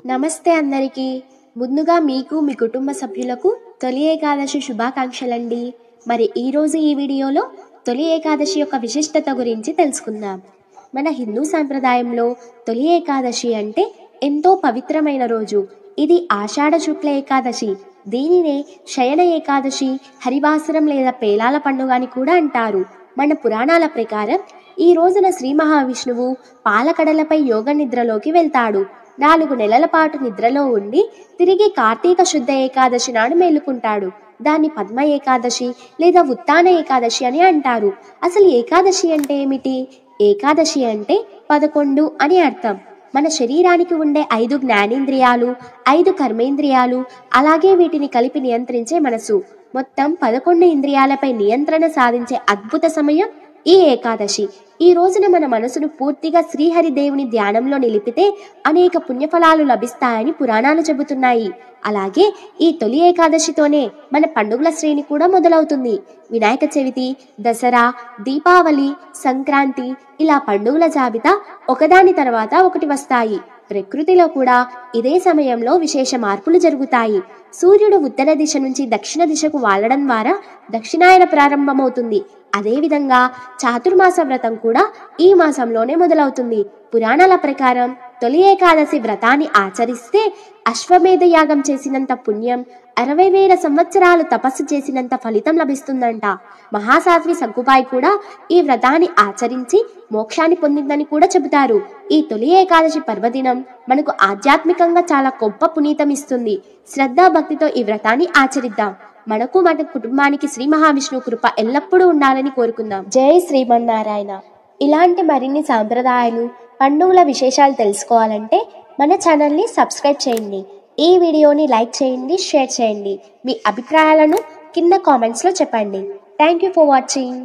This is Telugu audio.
నమస్తే అందరికీ. ముందుగా మీకు మీ కుటుంబ సభ్యులకు తొలి ఏకాదశి శుభాకాంక్షలండి. మరి ఈరోజు ఈ వీడియోలో తొలి ఏకాదశి యొక్క విశిష్టత గురించి తెలుసుకుందాం. మన హిందూ సాంప్రదాయంలో తొలి ఏకాదశి అంటే ఎంతో పవిత్రమైన రోజు. ఇది ఆషాఢ శుక్ల ఏకాదశి. దీనినే శయన ఏకాదశి, హరివాసరం లేదా పేలాల పండుగ అని కూడా అంటారు. మన పురాణాల ప్రకారం ఈ రోజున శ్రీ మహావిష్ణువు పాలకడలపై యోగ నిద్రలోకి వెళ్తాడు. 4 నెలల పాటు నిద్రలో ఉండి తిరిగి కార్తీక శుద్ధ ఏకాదశి నాడు మేలుకుంటాడు. దాన్ని పద్మ ఏకాదశి లేదా ఉత్తాన ఏకాదశి అని అంటారు. అసలు ఏకాదశి అంటే ఏమిటి? ఏకాదశి అంటే 11 అని అర్థం. మన శరీరానికి ఉండే 5 జ్ఞానేంద్రియాలు, 5 కర్మేంద్రియాలు, అలాగే వీటిని కలిపి నియంత్రించే మనసు, మొత్తం 11 ఇంద్రియాలపై నియంత్రణ సాధించే అద్భుత సమయం ఈ ఏకాదశి. ఈ రోజున మన మనసును పూర్తిగా శ్రీహరి దేవుని ధ్యానంలో నిలిపితే అనేక పుణ్యఫలాలు లభిస్తాయని పురాణాలు చెబుతున్నాయి. అలాగే ఈ తొలి ఏకాదశితోనే మన పండుగల శ్రేణి కూడా మొదలవుతుంది. వినాయక చవితి, దసరా, దీపావళి, సంక్రాంతి ఇలా పండుగల జాబితా ఒకదాని తర్వాత ఒకటి వస్తాయి. ప్రకృతిలో కూడా ఇదే సమయంలో విశేష మార్పులు జరుగుతాయి. సూర్యుడు ఉత్తర దిశ నుంచి దక్షిణ దిశకు వాలడం ద్వారా దక్షిణాయన ప్రారంభమవుతుంది. అదేవిధంగా చాతుర్మాస వ్రతం కూడా ఈ మాసంలోనే మొదలవుతుంది. పురాణాల ప్రకారం తొలి ఏకాదశి వ్రతాన్ని ఆచరిస్తే అశ్వమేధ యాగం చేసినంత పుణ్యం, 60,000 సంవత్సరాలు తపస్సు చేసినంత ఫలితం లభిస్తుందంట. మహాసాధ్వి సగ్గుబాయి కూడా ఈ వ్రతాన్ని ఆచరించి మోక్షాన్ని పొందిందని కూడా చెబుతారు. ఈ తొలి ఏకాదశి పర్వదినం మనకు ఆధ్యాత్మికంగా చాలా గొప్ప పునీతం ఇస్తుంది. శ్రద్ధా భక్తితో ఈ వ్రతాన్ని ఆచరిద్దాం. మనకు మన కుటుంబానికి శ్రీ మహావిష్ణువు కృప ఎల్లప్పుడూ ఉండాలని కోరుకుందాం. జై శ్రీమన్నారాయణ. ఇలాంటి మరిన్ని సాంప్రదాయాలు, పండుగల విశేషాలు తెలుసుకోవాలంటే మన ఛానల్ని సబ్స్క్రైబ్ చేయండి. ఈ వీడియోని లైక్ చేయండి, షేర్ చేయండి. మీ అభిప్రాయాలను కింద కామెంట్స్లో చెప్పండి. Thank you for watching.